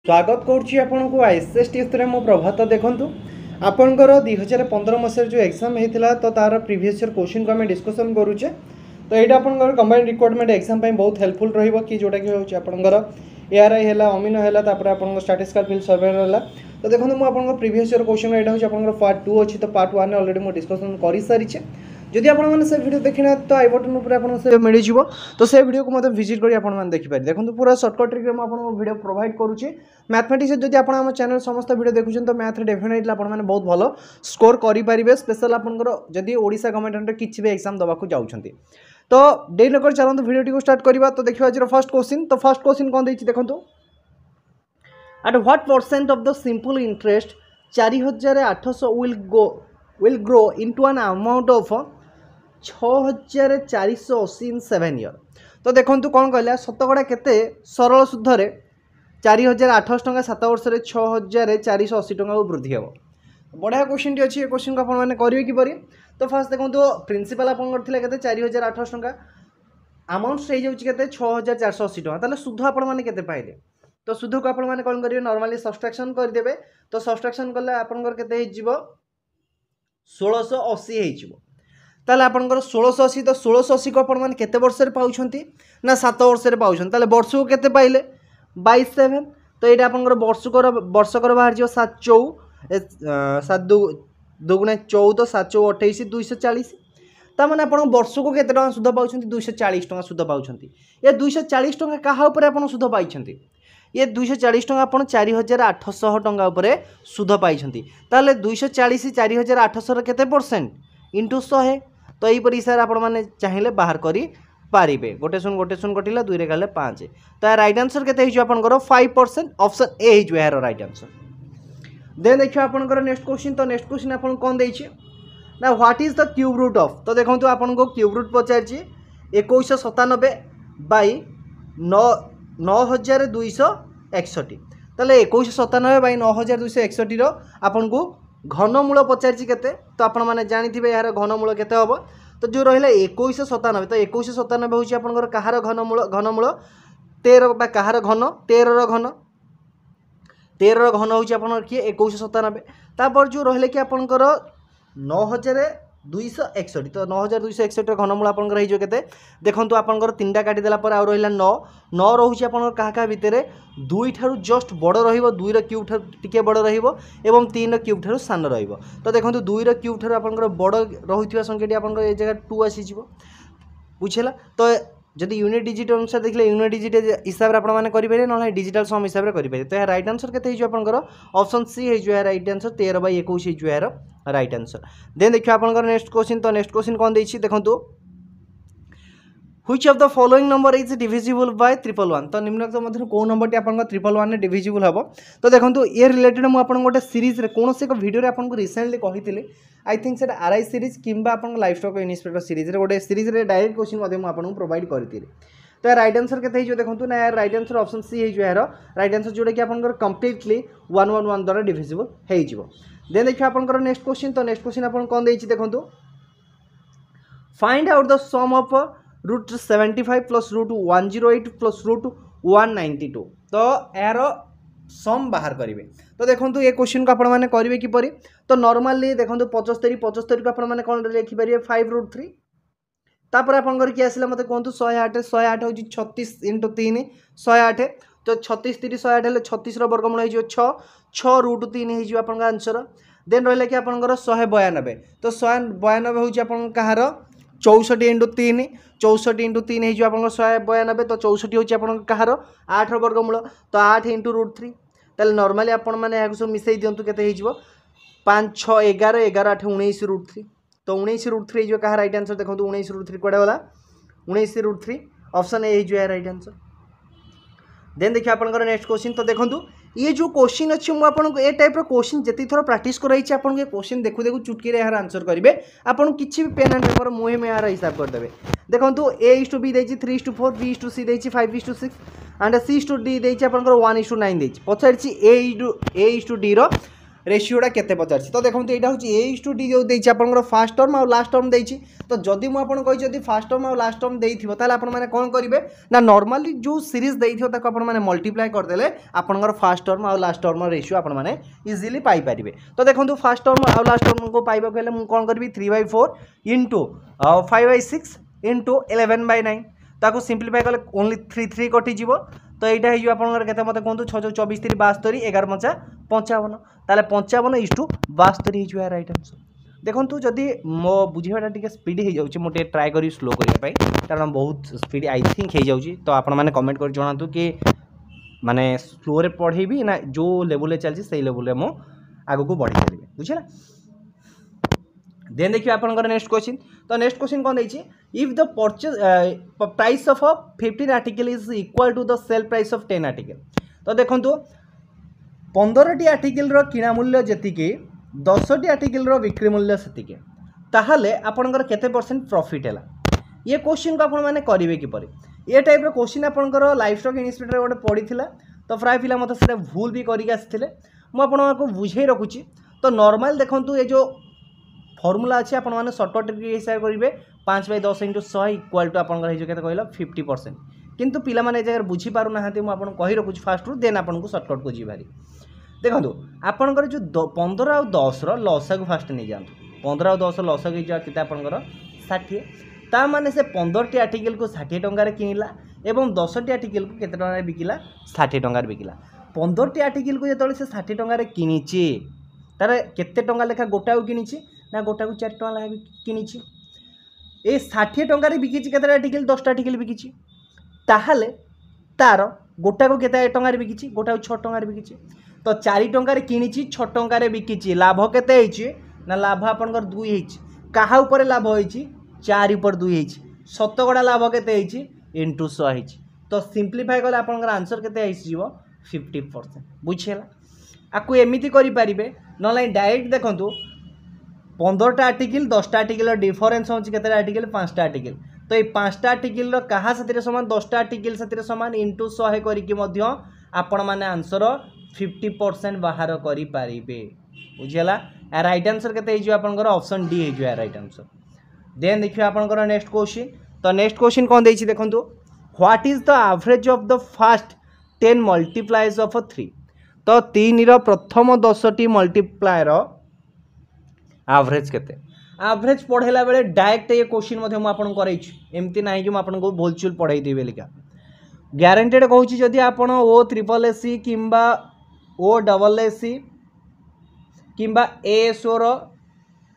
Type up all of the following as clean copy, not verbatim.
स्वागत करुँच आईएसएसटी मो प्रभात देखूँ आपणकर 2015 मसीह जो एग्जाम होता तो तार प्रीवियस ईयर क्वेश्चन को आम डिस्कसन करुचे। तो यहाँ आपंकर कंबाइंड रिक्वायरमेंट एग्जाम बहुत हेल्पफुल रही जोटा कि हूँ आपंकर एआरआई है अमीनो है आप स्टैटिस्टिकल फील्ड सर्वेयर है। तो देखो मुझे प्रीवियस ईयर क्वेश्चन यहाँ हूँ पार्ट 2 अच्छी। तो पार्ट 1 अलरेडी मुझे डिस्कसन कर सारी। जदि आपने से वीडियो देखना तो आई बटन पर मिल जाव। तो से वीडियो को मतलब विजिट कर देखिपारे। देखो पूरा सर्टकट ट्रिक में आपको वीडियो प्रोवाइड करुँचे। मैथमेटिक्स जब आप आम चैनल समस्त वीडियो देखुं तो मैथ डेफिनेटली आपने बहुत भल स्कोर करेंगे। स्पेशल आपंकर जदि ओडिशा गवर्नमेंट किसी भी एग्जाम देवाक जाऊँगी। तो डेरी नक चलते वीडियो को स्टार्ट करवा। तो देखिए आज फर्स्ट क्वेश्चन। तो फर्स्ट क्वेश्चन कौन देखिए देखो at what percent of the simple interest 4800 will grow into an amount of 6480 in 7 year. तो देखो कौन कहला शतकड़ा केते सरल सुधरे 4800 टंका 7 वर्ष 6480 टंका वृद्धि हे। बढ़िया क्वेश्चन टी अच्छी। क्वेश्चन को आपने करेंगे किपरि। तो फास्ट देखो प्रिंसिपल आप 4800 टंका अमाउंट हो जाए 6480 टंका। ताले सुध आपने पाइले। तो सुध को आपने कौन करेंगे नॉर्मली सब्सट्रैक्शन करदे। तो सब्सट्रैक्शन कले आपंकर केते 1680 हो। ताले आपंकर 1680। तो 1680 को आपने केते वर्ष पाउछंती ना 7 वर्ष पाउछंती। ताले वर्ष को केते पाइले 22/7। तो ये आपंकर वर्षकर बाहर जो 7 दुगुणे 14 7 चौ 28 240। ताने आप वर्ष को केते टंका सुध पाउछंती 240 टंका सुध पाउछंती। ये 240 टंका कहा उपरे आपण सुध पाइछंती। ये 240 टंका आपण 4800 टंका उपरे सुध पाइछंती। ताले 240 4800 केते परसेंट इंटू 100। तो यहीपर हिसाब आप चाहिए बाहर करी पारिबे। गोटे शून कटिला 2 रे गले 5। तो यार राइट आंसर केते हिजो आपनकर 5%। ऑप्शन ए हिजो यार राइट आंसर। देन देखियो आपनकर नेक्स्ट क्वेश्चन। तो नेक्स्ट क्वेश्चन आपन कोन देछि ना what is the cube root of. तो देखंतु आपन को क्यूब रूट पचारछि 2197 बाई 9261। ताले 2197 बाई 9261 रो आपन को घनमूल पचारछि केते। तो आपण माने जानिथिबे यार घनमूल केते होबो। तो जो रहिला 2197। तो 2197 होछि आपनकर कहार घनमूल 13 बा कहार घन 13 रो घन 13 रो घन होछि आपनकर कि 2197। तापर जो रहिले कि आपनकर 9261। तो 9261 रो घनमूल आपनकर हिजो केते देखंतु आपनकर 3टा काटी देला पर आ रहिला 9 रहुछि आपनकर कहा भितरे 2 ठारू जस्ट बड़ रहिबो 2 रो क्यूब ठारू टिके बड़ रहिबो एवं 3 रो क्यूब ठारू सान रहिबो। तो देखंतु 2 रो क्यूब ठारू आपनकर बड़ रहुथिबा संख्याटी आपनकर ए जगह 2 आसी जिवो बुझेला। तो जदि यूनिट डिजिट अनुसार देखले यूनिट डिजिट हिसाब रे आपण माने करि परिबे न डिजिटल सम हिसाब रे करि परिबे। तो या राइट आंसर केते हिजो आपनकर ऑप्शन सी हिजो या राइट आंसर 13/21 हिजो या राइट आंसर। देन देखियो आपनकर नेक्स्ट क्वेश्चन। तो नेक्स्ट क्वेश्चन कोन देछि देखंतु which of the following number is divisible by 111। तो निम्नलिखित मध्य को नंबर टी आपन 111 ने डिविजिबल हबो। तो देखंतु ये रिलेटेड मु आपन गोटे सीरीज रे कोन से एक वीडियो रे आपन को रिसेंटली कहिथिले I think set RI series किंबा आपन लाइफ स्टॉक इन्वेस्टर सीरीज रे गोटे सीरीज रे डायरेक्ट क्वेश्चन मध्ये मु आपन को प्रोवाइड करथिले। तो यार राइट आंसर केते हिजो देखंतु ना यार राइट आंसर ऑप्शन सी हिजो यार राइट आंसर जोडे कि आपन कंप्लीटली 111 द्वारा डिविजिबल हे जिवो। देन देखियो आपन नेक्स्ट क्वेश्चन। तो नेक्स्ट क्वेश्चन आपन कोन देछि देखंतु find out the sum of root 75 plus root 108 plus root 192। तो यार सम बाहर करेंगे। तो देखो ये क्वेश्चन को आपने करेंगे किपरि। तो नॉर्मली देखो 75 75 को आपने कौन लिखिपारे 5 रूट 3। तापर आपंकर किए आसला मत कहतु 108 108 हूँ 36 इंटू 3 108। तो 36 3 108 हेल्ले 36 वर्गमूल हो 6 रूट 3 हो आप आंसर। देन रहा कि आपंकर 192। तो 192 हूँ आप कहार 64 इंटू 3 64 इंटू 3 हो 192। तो 64 हूँ आप कहार 8 वर्गमूल। तो 8 इंटू रूट 3। ताले नॉर्मली आपण माने या सब मिसई दियंतु केते हिजबो 5 6 11 11 8 19 रूट 3। तो 19 रूट 3 जो कहा राइट आंसर देखंतु 19 रूट 3 कोडा वाला 19 रूट 3 ऑप्शन ए जो है राइट आंसर। देन देखिए आपनकर नेक्स्ट क्वेश्चन। तो देखंतु ये जो क्वेश्चन अच्छी मुझे आपको ए टाइप क्वेश्चन जी थर प्राक्ट कराई आपको ये क्वेश्चन देखु देखु चुटकी यार आंसर करेंगे। आपन किसी भी पेन एंड पेपर मुहे में यार हिसाब करदे। देखो A:B 3:4 B:C 5:6 and C:D 1:9 पचारि A:D रेशियोटा केते पचार। तो देखो यहाँ हूँ A/D जो देती आप फास्ट टर्म और लास्ट टर्म देती। तो जदि मुझे कही फास्ट टर्म और लास्ट टर्म देती आपने कौन करेंगे ना नॉर्मली जो सीरीज देते आपने मल्टीप्लाई करदे आपंकर फास्ट टर्म और लास्ट टर्म रेशियो आपने इजिली पाइपर। तो देखो फास्ट टर्म और लास्ट टर्म को पाइबा हेल्ले मुझे कौन करी 3/4 इंटू 5/6 इंटू 11/9 ताको सिंप्लीफाई कले ओनली 3 कटिज। तो यहाँ हो आपंकर मत कहूँ 6 24 3 72 11 5 55 ताले 55:72 हो राइट आंसर। देखो जदि मो बुझाटा टी स्पीड हो जाऊँगी मुझे ट्राए करी स्लो करने कारण बहुत स्पीड आई थिंक हो जाऊँगी। तो आपण मैंने कमेंट कर जनातु कि माने स्लो रे पढ़ेबी ना जो लेवल चलती से लेवल मो आग को बढ़ी चलिए बुझे। देन देखिए आपंकर नेक्स्ट क्वेश्चन। तो नेक्स्ट क्वेश्चन कौन देछि if the purchase price of 15 article is equal to the sale price of 10 article. तो देखो 15टी आर्टिकल किणा मूल्य जी 10टी आर्टिकल बिक्री मूल्य से ताहले आपंकर केते परसेंट प्रॉफिट है ये क्वेश्चन को आपण मैंने करेंगे किपर ये टाइप क्वेश्चन आपंकर लाइफ स्टॉक इन्वेस्टमेंट गोटे पड़ी तो प्राय पिला मत से भूल भी करके मुझे बुझे रखुची। तो नॉर्मल देखो ये जो फॉर्मूला अच्छे आप सर्टकट हिसाब करेंगे 5/10 × 100 इक्वल टू आपंकर कहल 50%। किंतु पिला माने जगह बुझी पारु ना मुझे कही रखुची फास्ट रू देन आपको सर्टकट को जीवारी। देखो आपंकर जो 15 और 10 लसा को फास्ट नहीं जातु 15 और 10 लसा के आपंकर 60 ता माने से 15टी आर्टिकल को 60 टंकार किनिला एवं 10टी आर्टिकल को केते टंकार बिकिला 60 टंकार बिकिला। 15टी आर्टिकल को जो से 60 टंकार किनिची तार केते टंका लेखा गोटा को किनिची ना गोटा को 4 टंका लेखा किनिची। ए 60 टंकार बिकिची केते आर्टिकल 10टा आर्टिकल बिकिची ताहले तार गोटा को केते टंकार बिकिची गोटा को 6 टंकार बिकिची। तो 4 टंकार किनिची 6 टंकार बिकिची लाभ केते होइची ना लाभ आपनकर 2 होइची काहा ऊपर लाभ होइची 4 ऊपर 2 होइची शतकड़ा लाभ केते होइची इंटू 100 होइची। तो सिंप्लीफाई कले आपनकर आंसर केते आइसिबो 50%। बुझेला आपको एमिति करि परिबे नले डायरेक्ट देखंतु 15टा आर्टिकल 10टा आर्टिकल डिफरेंस होची केते आर्टिकल 5टा आर्टिकल। तो ये 5टा आर्टिकल कहा साथी सामान 10टा आर्टिकल साथी सामान इंटू 100 करिकि मध्य आपण माने आंसर 50% बाहर करि पारिबे। बुझेला राइट आंसर केते हिजो आपनकर ऑप्शन डी हिजो राइट आंसर। देन देखियो आपनकर नेक्स्ट क्वेश्चन। तो नेक्स्ट क्वेश्चन कोन देछि देखंतु what is the average of the first 10 multiplies of 3। तो 3 रो प्रथम 10टी मल्टीप्लायर एवरेज केते एवरेज पढ़ेला बेले डायरेक्ट ये क्वेश्चन मधे मु आपन करैछि एमती नाही कि मु आपन को बोलचुल पढ़ाई देबे लिका ग्यारंटेड कहूछि जदि आपन ओ ट्रिपल एससी किंबा ओ डबल एससी किंबा एएसओ रो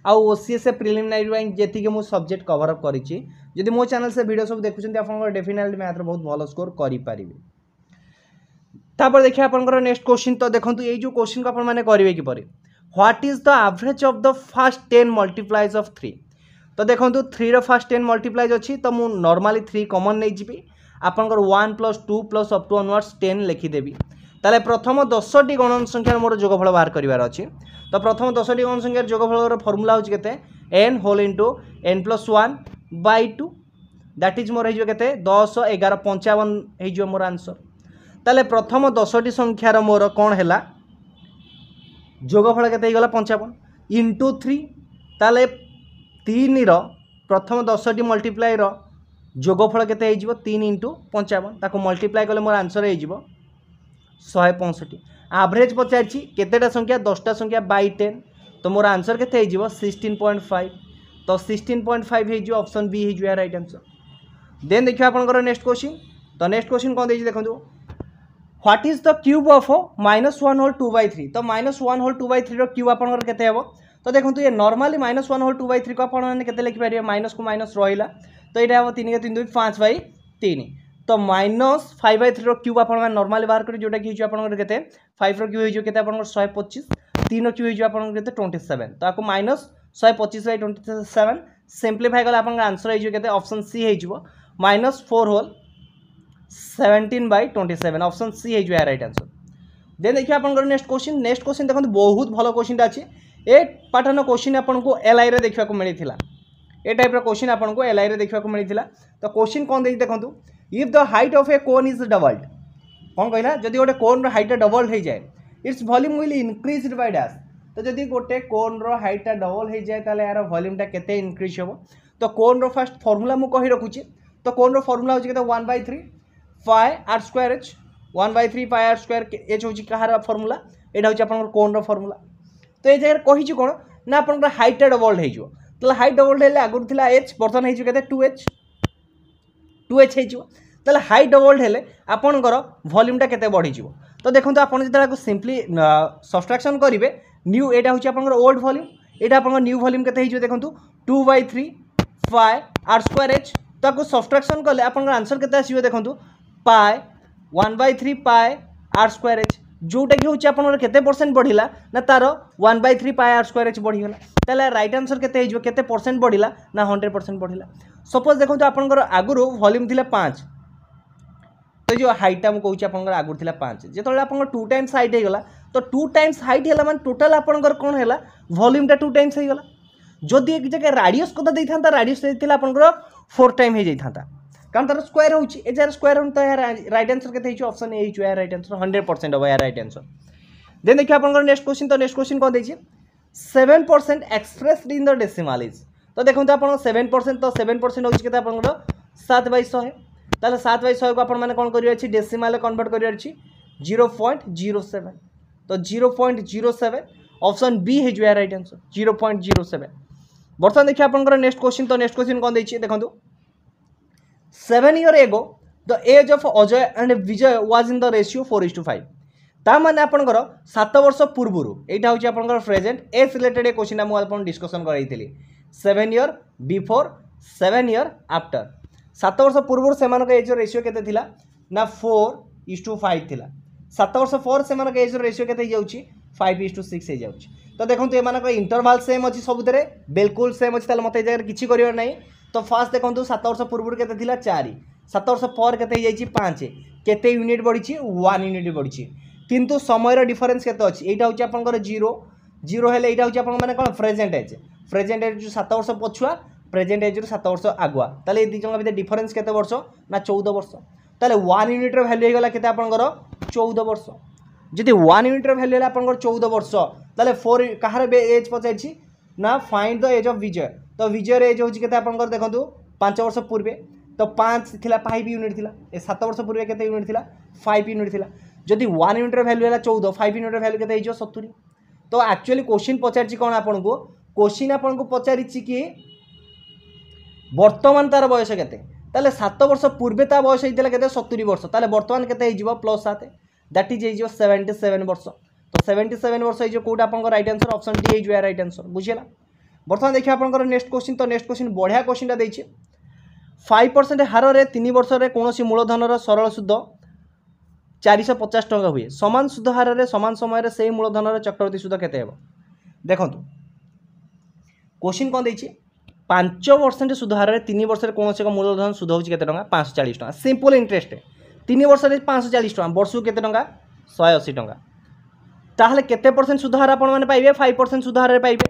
आ ओसीएस प्रिलिमिनरी बैंक जेति के मु सब्जेक्ट कवर अप करिछि जदि मो चैनल से वीडियो सब देखुछन्ती आपन डेफिनेटली मैथ रो बहुत भलो स्कोर करि पारिबे। तापर देखिए आपनकर नेक्स्ट क्वेश्चन। तो देखंतु ए जो क्वेश्चन को आपन माने करिवे कि परे what is the average of the first 10 multiplies of 3। तो देखंतु 3 रो फर्स्ट 10 मल्टीप्लाइज अछि तो मु नॉर्मली 3 कॉमन नै जिबी आपनकर 1 + 2 + अप टू ऑनवर्ड्स 10 लिखि देबी ताले प्रथम 10टी गणन संख्या मोर जोगफल बाहर करिवार अछि। तो प्रथम 10टी गणन संख्या जोगफल रो फार्मूला होछि केते n whole into n + 1/2 that is मोर हिजो केते 10 11 55 हिजो मोर आंसर। ताले प्रथम 10टी संख्यार मोर कोन हैला जोगफल केते गला 55 इंटू 3 ताले 3 रो प्रथम 10टी मल्टीप्लाई रो जोगफल केते हे जिवो 3 × 55 ताको मल्टीप्लाई कले मोर आंसर हे जिवो 165। एवरेज पचारछि केतेटा संख्या 10टा संख्या बाय 10 तो मोर आंसर केते हे जिवो 16.5। तो 16.5 हे जिवो ऑप्शन बी हे जिवो राइट आंसर। देन देखियो आपनकर नेक्स्ट क्वेश्चन। तो नेक्स्ट क्वेश्चन कोन देछि देखंतु what is the cube of -1 whole 2/3। तो -1 होल 2/3 रो क्यूब आपनकर केते हेबो। तो देखंतु ये नॉर्मली -1 होल 2/3 को आपण माने केते लिखि पारिबे माइनस को माइनस रहिला तो एटा हेबो 3 × 3 = 5/3। तो -5/3 रो क्यूब आपण माने नॉर्मली बाहर करी जोटा कि हिजो आपनकर केते 5 रो क्यूब हिजो केते आपनकर 125 3 रो क्यूब हिजो आपनकर केते 27 तो आको -125/27 सिंप्लीफाई करले आपनकर आंसर हिजो केते ऑप्शन सी हिजो -4 होल 17/27 ऑप्शन सी है जो है राइट आंसर। देन देखिए आपन नेक्स्ट क्वेश्चन। नेक्स्ट क्वेश्चन देखो बहुत भलो क्वेश्चन अच्छे ए पैटर्न क्वेश्चन आपन को एलआई रे देखा मिलता ए टाइप क्वेश्चन आपन को एलआई रे देखा मिलता। तो क्वेश्चन कौन देखिए देखो if the height of A cone is doubled कौन कहला जदि गोटे कोन हाइट डबल्ड हो जाए its volume will increase by dash तो जदि गोटे कोन रो हाइटा डबल हो जाए ताले यार वॉल्यूमटा केते इंक्रीज हो। तो कोन रो फर्स्ट फॉर्मूला मु कहि रखुची। तो कोन रो फॉर्मूला होची केते 1/3 pi r square h 1/3 pi r square h होची कहार फॉर्मूला एटा होची आपन कोन रो फॉर्मूला। तो ए जगह कहि छि कोन ना आपन हाइटा डबल हो जो ताले हाइट डबल हेले आगुर थिला एच बर्तन हो केते 2h हो जो ताले हाइट डबल हेले आपनकर वॉल्यूमटा केते बढ़ी जो। तो देखो आपन जदा सिंपली सब्सट्रैक्शन करेंगे न्यू एटा होची आपन ओल्ड वॉल्यूम एटा आपन न्यू वॉल्यूम केते हो देखो 2/3 पाई आर स्क्वायर एच ताको सब्सट्रैक्शन कले आपन आंसर केते आसीबो देखो पाई 1/3 पाई आर स्क्वायर एच जोटा कि होची आपन केते परसेंट बढ़िला ना तार 1/3 पाई आर स्क्वायर एच बढ़ी गला ताले राइट आंसर केते हो केते परसेंट बढ़िला ना 100% बढ़िला। सपोज देखो आपन आगुरु वॉल्यूम थिला 5 तो जो हाइटा मुझे कहूँ आप आगुरी था 5 जो आप 2 टाइम्स हाइट होगा तो 2 टाइम्स हाइट है मैंने टोटाल आपंकर कौन है वॉल्यूमटा 2 टाइम्स होगा। जदि एक जगह राडियस कदा देता राडियस देता आपंकर 4 टाइम हो जाता कारण तार स्क्वायर होची ए जार स्क्वायर हो तो यार राइट आंसर केते ऑप्शन ए यार राइट आंसर 100% होगा यार राइट आंसर। देन देखिए आपंकर नेक्स्ट क्वेश्चन तो नेक्स्ट क्वेश्चन कौन देछि 7% expressed in the decimal is. तो देखो आप 7% तो 7% होची केते आपंकर 7/100 ताले 7/100 को अपन माने कोन करियो अछि डेसिमल कन्वर्ट करियो अछि 0.07 तो 0.07 ऑप्शन बी है जो राइट आंसर 0.07। बर्तमान देखिए आपन नेक्स्ट क्वेश्चन तो नेक्स्ट क्वेश्चन कोन दैछि देखंतु 7 year ago the age of Ajay and Vijay was in the ratio 4:5 ता माने आपनकर 7 वर्ष पूर्वरु एटा होछि आपनकर प्रेजेंट एज रिलेटेड क्वेश्चन हम अपन डिस्कशन करैथिली 7 ईयर बिफोर 7 ईयर आफ्टर 7 वर्ष पूर्व से एज रेशियो केते थिला ना 4:5 थिला 7 वर्ष पर से एज रेशियो केते जाउची 5:6 हो जाउची। तो देखंतु एमानक इंटरवल सेम अछि सबुतरे बिल्कुल सेम अछि ताले मते ए जगह किछि करियो नै। तो फास्ट देखंतु 7 वर्ष पूर्व केते थिला 4 7 वर्ष पर केते जाइची 5 केते यूनिट बढ़िची 1 यूनिट बढ़िची किंतु समय रो डिफरेंस केते अछि एटा होची आपनकर 0 हेले एटा होची आपन माने कोन प्रेजेंट एज जो 7 वर्ष पछुआ प्रेजेंट एज 7 वर्ष आगुआ ताले ए दिजन भितर डिफरेंस केते वर्ष ना 14 वर्ष ताले 1 यूनिट रो वैल्यू हेगला केते आपनकर 14 वर्ष। जदि 1 यूनिट रो वैल्यू हेला आपनकर 14 वर्ष ताले 4 कहार एज पचाइछि ना फाइंड द एज ऑफ विजय। तो विजय रे एज होछि केते आपनकर देखंतु 5 वर्ष पूर्वे तो 5 थिला 5 यूनिट थिला ए 7 वर्ष पूर्वे केते यूनिट थिला 5 यूनिट थिला। जदि 1 यूनिट रो वैल्यू हेला 14 5 यूनिट रो वैल्यू केते हिजो 70। तो एक्चुअली क्वेश्चन पचारछि कोन आपनको क्वेश्चन आपनको पचारिछि कि वर्तमान तार बयस केते ताले 7 वर्ष पूर्वे ता बयस हितला केते 70 वर्ष ताले वर्तमान केते हिजो +7 दैट इज हिजो 77 वर्ष। तो 77 वर्ष हिजो कोडा आपनको राइट आंसर ऑप्शन डी हिजो राइट आंसर बुझिला। वर्तमान देखिए आपनको नेक्स्ट क्वेश्चन तो नेक्स्ट क्वेश्चन बढ़िया क्वेश्चन ता देछि 5% हार रे 3 वर्ष रे कोनोसी मूलधन रो सरल सुध 450 टका हुए समान सुध हार रे समान समय रे सेही मूलधन रो चक्रवृद्धि सुध केते हेबो। देखंतु क्वेश्चन कोन देछि 5% सुध हार रे 3 वर्ष रे कोनोसी मूलधन सुध होछि केते टका 540 टका सिंपल इंटरेस्ट 3 वर्ष रे 540 टका वर्ष केते टका 180 टका ताहले केते परसेंट सुध हार आपण माने पाइबे 5% सुध हार रे पाइबे।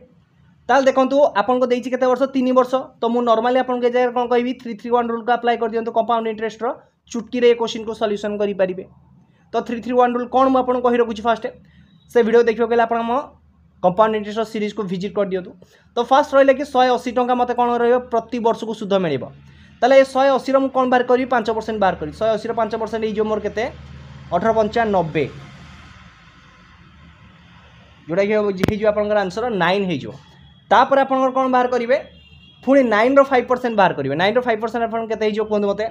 ताल देखंतु आपन को देछि केते वर्ष 3 वर्ष तो मु नॉर्मली आपन के जगह कोन कहबी 331 रूल का अप्लाई कर दियंतु कंपाउंड इंटरेस्ट रो चुटकी रे क्वेश्चन को सॉल्यूशन करि परिबे। तो 331 रूल कोन मु आपन कहि रखुछि फास्ट से वीडियो देखियो गेला आपन म कंपाउंड इंटरेस्ट सीरीज को विजिट कर दियंतु। तो फास्ट रहले कि 180 टका मते कोन रहबो प्रति वर्ष को सुध मिलिबो ताले 180 रो मु कोन बार करी 5% बार करी 180 रो 5% ई जो मोर केते 1895 जोड़ा कि जो आपन आंसर 9 हे जो तापर आपन कोन बाहर करिवे पुणी 9 रो 5% बाहर करिवे 9 रो 5% आपन केते हिजो कोन मते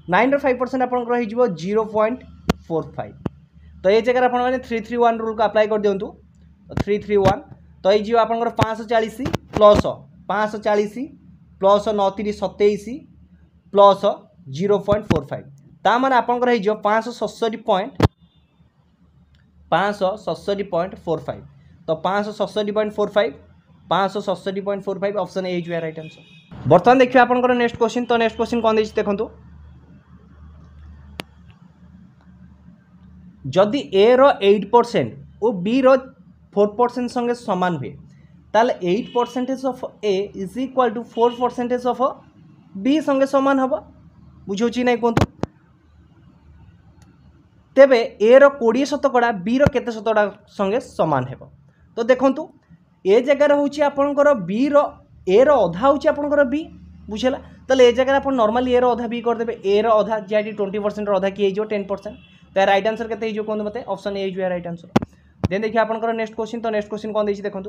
9 रो 5% आपन को हिजो 0.45। तो ये जगह आपन माने 331 रूल को अप्लाई कर दियंतु 331 तो ये जो आपन 540 प्लस 540 प्लस 29 27 प्लस 0.45 ता माने आपन को हिजो 567.45 तो 567.45 567.45 ऑप्शन ए जो राइट आंसर। बर्तमान देखिए आपन नेक्स्ट क्वेश्चन तो नेक्स्ट क्वेश्चन कोन देछि देखंतु जदि ए रो 8% और बी रो 4% संगे समान हुए ताले 8% of A is equal to 4% of B संगे समान हबो बुझौछि नै कोंतु तेबे ए रो 20 शतकड़ा बी रो केते शतकड़ा संगे समान हेबो। तो देखूँ ए जगार हूँ आपंकर बी रे अधा हूँ आपंकर बी बुझेगा तो ये जगह आप नॉर्मली ए अधा बी करदे ए अधा जी 20% अधा किए 10%। तो रईट आंसर के कहते मत option A right answer. Then देखिए आपंकर नेक्स्ट क्वेश्चन तो नेक्स्ट क्वेश्चन कौन देखो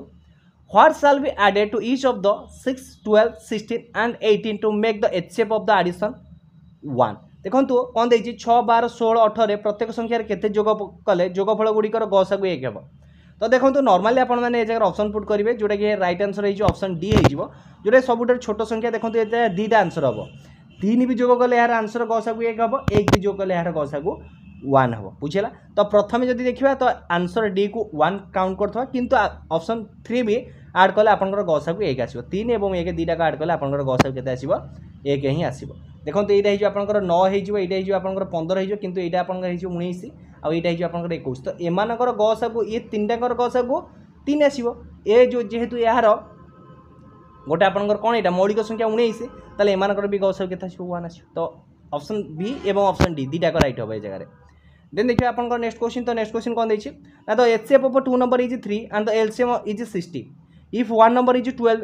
what shall be added to each of the 6, 12, 16 and 18 to make the HCF of the addition 1। देखो कौन देखिए 6, 12, 16, 18 प्रत्येक संख्यार केते जोग कले जोगफल गुड़िकर गसागु 1 हेब। तो देखो नॉर्मली आप जगह ऑप्शन पुट करेंगे जोटा कि रईट आंसर हो ऑप्शन डी हो जोटा सब छोट संख्या देखो ये दुईटा आंसर हम 3 भी जोग कले यार आंसर गसागु 1 हम 1 भी जोग कले यार गसागु 1 हम बुझेगा। तो प्रथम जब देखा तो आंसर डी को 1 काउंट करथवा किंतु ऑप्शन 3 भी आड कले आपंकर गसागु 1 आसो 3 और 1 दुईटा आड कले आपंकर गसागु केते आसीबो 1 ही आसीबो। देखो यहाँ आपंकर 9 हो आपंकर 15 हो किंतु यहाँ आपंकर 19 आउ यहाँ आपंकर 21। तो एमानकर गसागु ये 3टाकर गसागु 3 आसीबो ए जो जेहेतु यार गोटे आपंकर कौन यहाँ मौलिक संख्या 19 ताले एमानकर भी गसागु केते आसीबो 1 आसीबो। तो ऑप्शन बी एवं ऑप्शन डी दुईटाक राइट हम ये जगह। देन देखिए आपंकर नेक्स्ट क्वेश्चन तो नेक्स्ट क्वेश्चन कौन देखिए ना तो HCF of 2 number is 3 and the LCM is 60 if 1 number is 12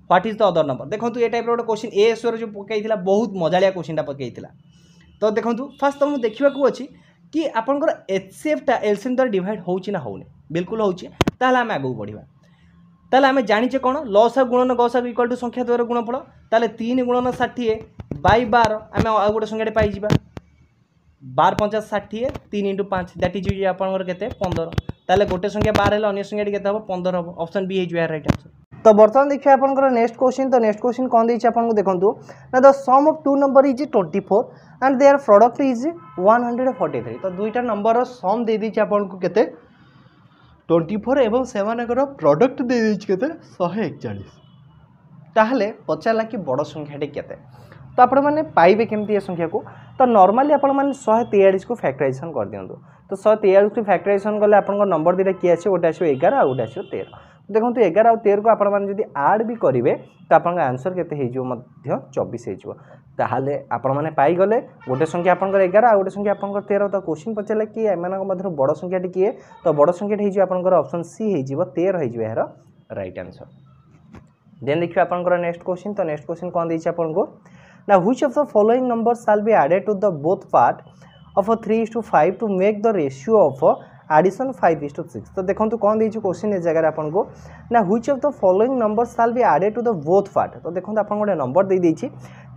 what is the other number. देखो ये टाइप गोटे क्वेश्चन एएसओ जो पकई बहुत मजालिया क्वेश्चन पकई तो देखो फास्ट तुमको देखा अच्छी कि आपंकर एचसीएफटा एलसीएम द्वारा डिवाइड होची ना होनी बिल्कुल होची ताहले आम आगू बढ़िया ताहले आम जानिचे कौन लसागु गुणन गसागु इक्वल टू संख्या द्वारा गुणफल ताहले 3 गुणन 60 बाई 12 आम आ गोटे संख्या पाइबा 12 50 60 3 × 5 दैट इज आपंकर केते 15 ताहले गोटे संख्या 12 अन्य संख्या केते हम 15 हम ऑप्शन बी हो राइट आंसर। तो बर्तमान देखिए आपंकर नेक्स्ट क्वेश्चन तो नेक्स्ट क्वेश्चन कौन देखिए आपको देखो ना the sum of 2 number is 24 and their product is 143। तो दुईटा नंबर सम दे दीजिए आपको केते 24 एवं सेमानकर प्रोडक्ट दे दीजिए केते 141 ताहले पचारा कि बड़ संख्याटी केते। तो आपण मैंने पाइबे केमती ये संख्या को तो नॉर्मली आपण मैंने 143 को फैक्टराइजेशन कर दियंतु। तो 143 को फैक्टराइजेशन कले आपन नंबर दुटा किए आसे गोटे आसो 11 और गोटे आसो 13। देखो 11 और 13 को आपण मैंने जदि ऐड भी करेंगे तो आपन आंसर केते हे जो मध्य 24 हे जो ताहले आपण मैंने पाई गले गोटे संख्या आपनकर 11 और गोटे संख्या आपनकर 13। तो क्वेश्चन पचारे कि एमानक मध्य बड़ संख्याटी किए तो बड़ संख्याटी हे जो आपनकर ऑप्शन सी हे जो 13 हे जो यार राइट आंसर। देन देखिए आपनकर नेक्स्ट क्वेश्चन तो नेक्स्ट क्वेश्चन कौन देछि आपनको now which of the following numbers shall be added to the both part of a 3:5 to make the ratio of addition 5:6। तो देखो कौन देछि क्वेश्चन ए जगह आपनको ना which of the following numbers shall be added to the both part। तो देखो आपन गोटे नंबर दे देछि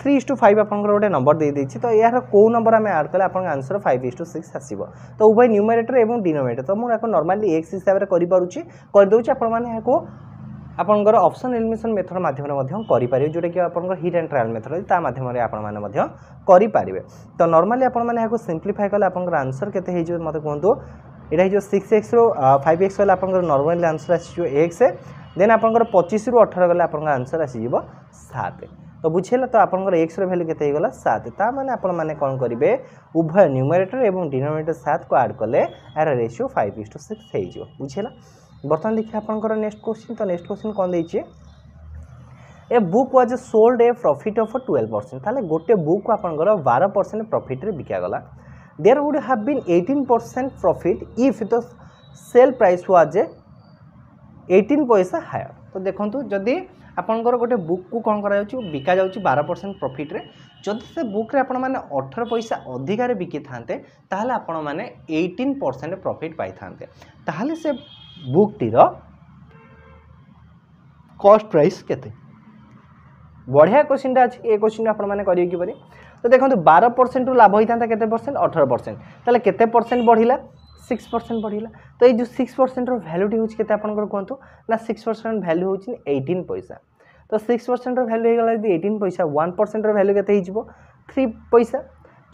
3:5 आपन गोटे नंबर दे देछि तो यार को नंबर आम ऐड कले आपन आंसर 5:6 आसीबो। तो उभय न्यूमरेटर एवं डिनोमिनेटर तो मु नॉर्मली एक्स हिसाब से करि पारुछि कर दोछि आपन माने याको आपनकर ऑप्शन एलिमिनेशन मेथड माध्यम करें जोटा कि आप हिट एंड ट्रायल मेथड ता माध्यम करें। तो नॉर्मली आप सिंप्लीफाई कले आप आंसर केते मत कहतु यहाँ जो 6x रो 5x कले आप नॉर्मली आंसर आसी x देन आप 25 ରୁ 18 गले आप आंसर आसीज 7। तो बुझेगा तो आप एक्स वैल्यू केते गला 7 ता माने आपण माने कौन करेंगे उभय न्यूमरेटर एवं डिनोमिनेटर 7 को ऐड कले यार रेशियो 5:6 हो बुझेगा। बर्तमान देखिए आपंकर नेक्स्ट क्वेश्चन तो नेक्स्ट क्वेश्चन कौन देखिए a book was sold A profit of 12%। ताले गोटे बुक को आपंकर 12% प्रॉफिट रे बिका गला there would have been 18% profit if the sale price was 18 पैसा हायर। तो देखंतु जदि आपंकर गोटे बुक को कौन करा जाउची बिका जाउची 12% प्रॉफिट रे जदि से बुक रे आपण माने 18 पैसा अधिकार बिकी थांते ताहले आपण माने 18% प्रॉफिट पाई थांते ताहले से बुक टीर कॉस्ट प्राइस केते बढ़िया क्वेश्चन अच्छे ये क्वेश्चन आप करेंगे किपर। तो देखो 12% लाभ होता केते परसेंट 18% ताले केते परसेंट बढ़िला 6% बढ़िला। तो ये जो 6% वैल्यूटी होची केते आपन कहतु ना 6% वैल्यू होची 18 पैसा। तो 6% वैल्यू होगला यदि 18 पैसा 1% वैल्यू केते हिजबो 3 पैसा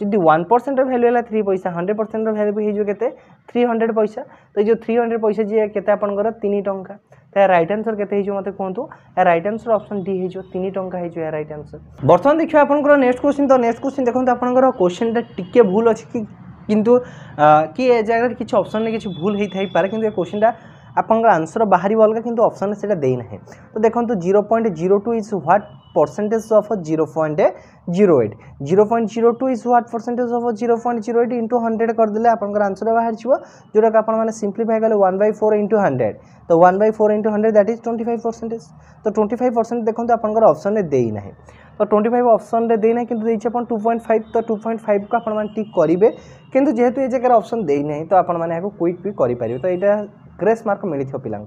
जदि 1% वैल्यू है 3 पैसा 100% वैल्यू हो केते 300 पैसा। तो ये जो 300 पैसा जी केते आपनकर 3 टंका तो राइट आंसर केते हिजो मते कहतु राइट आंसर ऑप्शन डी हिजो 3 टंका हिजो राइट आंसर। बर्तमान देखियो आपनकर नेक्स्ट क्वेश्चन तो नेक्स्ट क्वेश्चन देखो आपनकर क्वेश्चन टिके भूल अछि कि किंतु कि ए जगह किछि ऑप्शन ने किछि भूल हेइ थाइ पारे किंतु ए क्वेश्चनटा आपंकर आंसर बाहर अलग किंतु ऑप्शन से देना है। तो देखो 0.02 is what percentage of 0.08 0.02 is what percentage of 0.08 into 100 करदे आपंकर आंसर बाहर जोटा कि आप सिंप्लीफाई कले 1/4 इंटू 100 तो 1/4 इंटू 100 दैट इज 25%। तो 25% देखो आपंकर ऑप्शन देना है। तो 25 ऑप्शन रे देना किंतु देछि अपन 2.5 तो 2.5 को अपन टिक करेंगे किंतु जेहेतु ये जगह ऑप्शन देना तो आपण मैंने क्विक भी करेंगे। तो यहाँ ग्रेस मार्क मिली पिला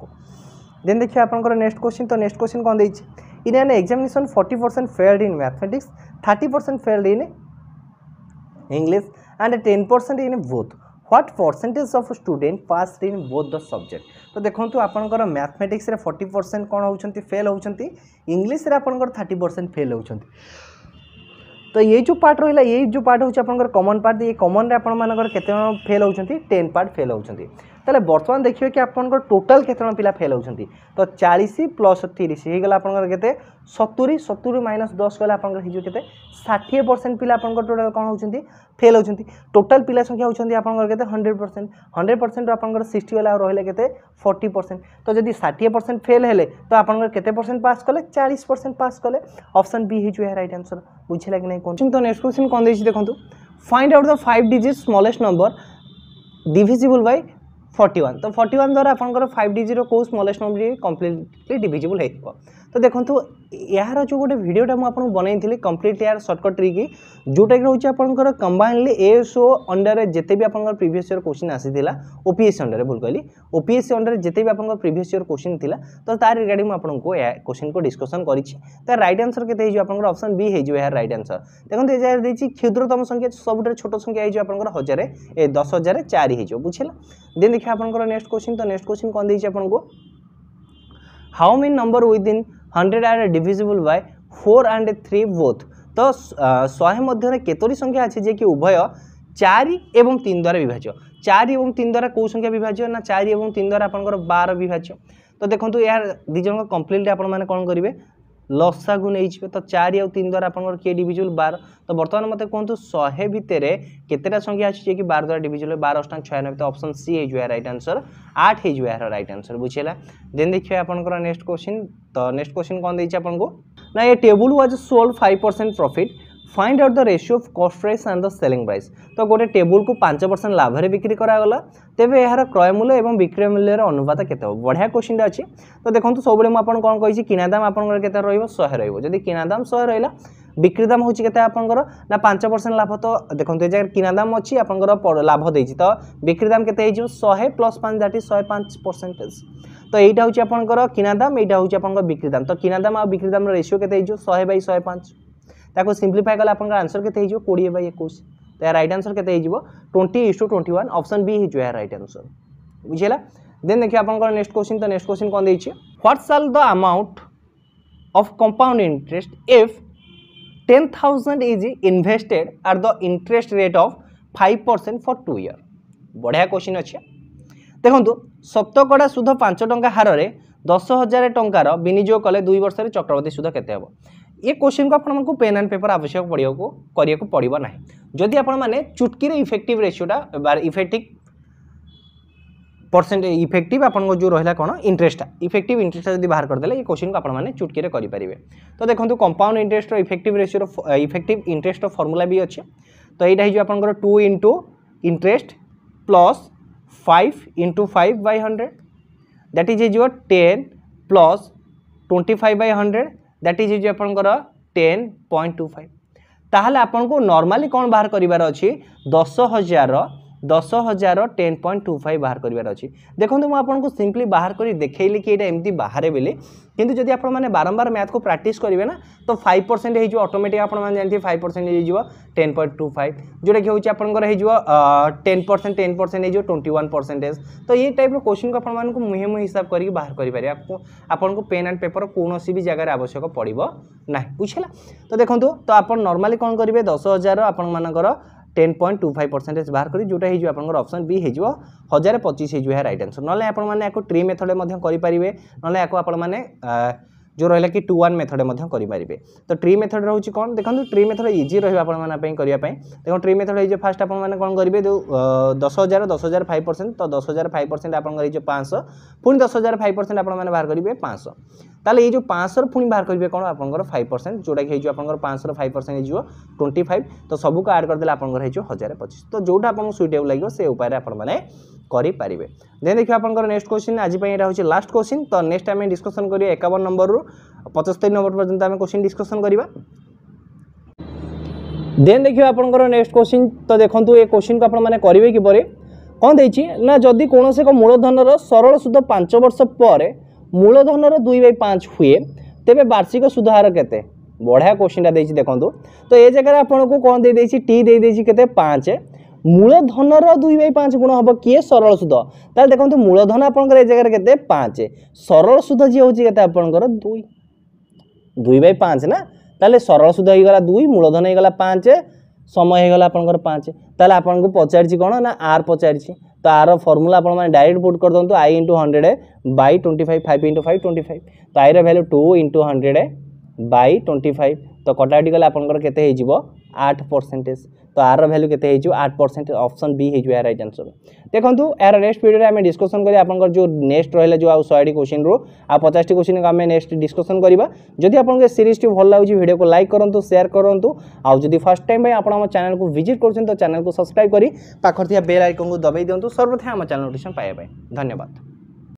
देन देखिए आपंकर नेक्स्ट क्वेश्चन। तो नेक्स्ट क्वेश्चन कौन देछि in an examination 40% failed in mathematics 30% failed in English and 10% in both what percentage of student pass in both the subject. तो देखो आपंकर मैथमेटिक्स 40% कौन होती फेल होती इंग्लिश रे आपंकर 30% फेल होती। तो ये जो पार्ट रहा ये जो पार्ट हूँ कॉमन पार्ट ये कॉमन आप केते फेल होती 10 पार्ट फेल होती। ताले बर्तमान देखिए कि आपंकर टोटाल केते पिला फेल होती। तो 40 प्लस 30 होगा आपंकर केते 70 70 माइनस 10 गला आपंकर हो केते 60% पिला आपंकर टोटाल कौन होती फेल होती। टोटाल पिला संख्या होती आपंकर केते 100% 100% आपंकर 60 गला रहिले केते 40%। तो जदि 60% फेल हेले तो आपंकर केते परसेंट पास कले 40% पास कले ऑप्शन बी ही जो है राइट आंसर बुझिला कि नहीं क्वेश्चन। तो नेक्स्ट क्वेश्चन कौन देछि देखंतु find out the 5 digit smallest number divisible by 41। तो 41 द्वारा आपंकर 5 डिजिट को स्मॉलेस्ट नंबर कंप्लीटली डिविजिबल हो। तो देखो यार जो गोटे वीडियोटा मुझे बनई कंप्लीट यार सर्टकट ट्रिक जोटा कि रोचे आपंकर कंबाइनली एएसओ अंडर जिते भी आपंकर प्रीवियस ईयर क्वेश्चन आसीथिला ओपीएससी अंडर भूल कहली ओपीएससी अंडर जिते भी आपंकर प्रीवियस ईयर क्वेश्चन थिला तो तार रिगार्डिंग आपको क्वेश्चन को डिस्कसन करिछि। तो राइट आंसर केते हो आपंकर ऑप्शन बी हो यार राइट आंसर। देखो ये जगह देछि क्षुद्रतम संख्या सबुठ छोट संख्या हो आपंकर 10,004 हो बुझिला। देन देखिए आपंकर नेक्स्ट क्वेश्चन। तो नेक्स्ट क्वेश्चन कौन देछि आपनको how many number within 100 are divisible by 4 and 3 both. तो 100 मध्य केतोटी संख्या अच्छी जे कि उभय 4 एवं 3 द्वारा विभाज्य 4 एवं 3 द्वारा कौ संख्या विभाज्य ना 4 एवं 3 द्वारा आपंकर 12 विभाज्य। तो देखो यार दी जन कंप्लीटली आपण मैंने कौन करेंगे लसागु नहीं तो 4 और 3 द्वारा आपंकर किए डिविजिबल 12। तो बर्तमान मत कहतु 100 भितर केतेटा संख्या अच्छी कि 12 द्वारा डिविजिबल 12 × 96। तो ऑप्शन सी हो राइट आंसर 8 हो राइट आंसर बुझेगा। देन देखिए आपंकर नेक्स्ट क्वेश्चन। तो नेक्स्ट क्वेश्चन कौन देछि आपनको ना ये table was sold 5% profit find out the ratio of cost price and the selling price. तो गोटे टेबुल को 5% लाभ रे बिक्री करागला तेबे यार क्रय मूल्य एवं विक्रय मूल्य अनुपात केते हो बढ़िया क्वेश्चन अछि। तो देखंतु सबले म आपन कोन कहिछि किना दाम आपन केते रहइबो 100 रहइबो जदि किना दाम 100 रहइला बिक्री दाम होछि केते आपनकर ना 5% लाभ। तो देखंतु ए जगह किना दाम अछि आपनकर लाभ देछि तो बिक्री दाम केते हिजो 100 + 5 दैट इज 105%। तो एटा होछि आपनकर किना दाम एटा होछि आपनकर बिक्री दाम। तो किना दाम आ बिक्री दाम रेशियो केते हिजो 100/105 ताको सिंप्लीफाई कले आपनकर आंसर केते हिजो 20/21। तो यार राइट आंसर केते हिजो 20:21 ऑप्शन बी हिजो यार राइट आंसर बुझिला। देन देखिए आपनकर नेक्स्ट क्वेश्चन। तो नेक्स्ट क्वेश्चन कोन देछि what shall the amount of compound interest if 10,000 is invested at the interest rate of 5% for 2 year. बढ़िया क्वेश्चन अच्छे देखो शतकड़ा सुध 5 टंका हार में 10,000 टंकार विनियोग कले 2 वर्ष चक्रवर्ती सुध केते हबो। ये क्वेश्चन को आपको पेन एंड पेपर आवश्यक पड़ो ना जदि आपने चुटकी इफेक्टिव रेशियोटा इफेक्टिव परसेंट इफेक्टिव आपन जो रहा कौन इंटरेस्ट इफेक्टिव इंटरेस्ट जब बाहर करदे ये क्वेश्चन को आपने चुटकी करेंगे। तो देखो compound interest effective ratio effective interest formula भी अच्छे। तो यहाँ हो आपंकर 2 into interest plus 5 into 5/100 that is 10 plus 25/100 that is आपंकर 10.25। ताहले आपन को नॉर्मली कौन बाहर करिवार अछि 10,000 10.25 बाहर करिवार अछि। देखो तो आपको सिंपली बाहर करी देखैली कि एमती बाहर बेले किंतु जदि आप माने बारंबार मैथ को प्रैक्टिस करेंगे ना तो 5% हो ऑटोमेटिक आप जानते 5% हो 10.25 जोटा कि होची आपनकर हो 10% 10% हो 21%। तो ये टाइप रो क्वेश्चन को आपन को मुहे मुहे हिसाब करके बाहर करि पारे आपन को पेन एंड पेपर कौन सी भी जगह आवश्यक पड़ो ना बुझला। तो देखो तो आप नॉर्मली कौन करेंगे 10,000 आपण मानकर 10.25% बाहर करी जोटा हो आपनकर ऑप्शन बी हो 1025 हो राइट आंसर। ना आप ट्री मेथड करेंगे ना आप जो रहा कि 2-1 मेथड करेंगे। तो ट्री मेथड रोचे कौन देखो ट्री मेथड इजी रही करने देखो ट्री मेथड हो फास्ट आप कौन करेंगे जो 10,000 10,000 5% तो 10,000 5% आप 500 पुणी 10,000 5% आप बाहर करेंगे 500 ताले ये जो 500 पुणी बाहर करेंगे कौन आप 5% जोटा कि आप 500 5% हो 25 तो सबू को आड करदे आप 1025 तो जोटा आपको सुइटेबल लगे से उपाय आपने करेंगे। देन देखिए आप नेक्स्ट क्वेश्चन आज हूँ लास्ट क्वेश्चन तो नेक्स्ट आम डिस्कसन करिए 51 नंबर रु 75 नंबर पर्यंत आम क्वेश्चन डिस्कसन करवा। देन देखिए आप नेक्स्ट क्वेश्चन तो देखो ये क्वेश्चन को आपने करेंगे किपर कौन देती ना जदि कौन एक मूलधन सरल सुध 5 वर्ष पर मूलधन 2/5 हुए तेरे वार्षिक सुधार केते बढ़िया क्वेश्चन देखिए देखो तो ये जगह आपको कौन दे टी दे 5 मूलधन 2/5 गुण हम किए सरल सुध ताल देखो मूलधन आपंकर जगह के 5 सरल सुध जी हूँ के आपंकर 2/5 ना ताले सरल सुध होगा 2 मूलधन होगा 5 समय होगा आपंकर 5 ताले आपको पचारि कौन ना आर पचारि तो आर फर्मूला आप डायरेक्ट पुट कर दिखाँ आई इंटू 100 बाई 25 5 इंटू 5 25 तो आई रैल्यू 2 इंटू 100 बाई 25 तो कटाकटी कले आपंकर केते 8% तो आर वैल्यू केते 8% ऑप्शन बी हो यार राइट आंसर। देखो यार नेक्स्ट वीडियो आम डिस्कसन करिया आपनकर जो नेक्स्ट रहा जो 100 क्वेश्चन रो आ 50 क्वेश्चन आम नेक्स्ट डिस्कसन करवा। जदि आपन सीरीज टी भल लगे वीडियो को लाइक करूँ शेयर करूँ आउ जदि फर्स्ट टाइम आप चैनल को विजिट कर चैनल को सब्सक्राइब करी पाखर थिया बेल आइकन को दबाई दिंतु सर्वथा आम चैनल नोटिफिकेशन पाइबा। धन्यवाद।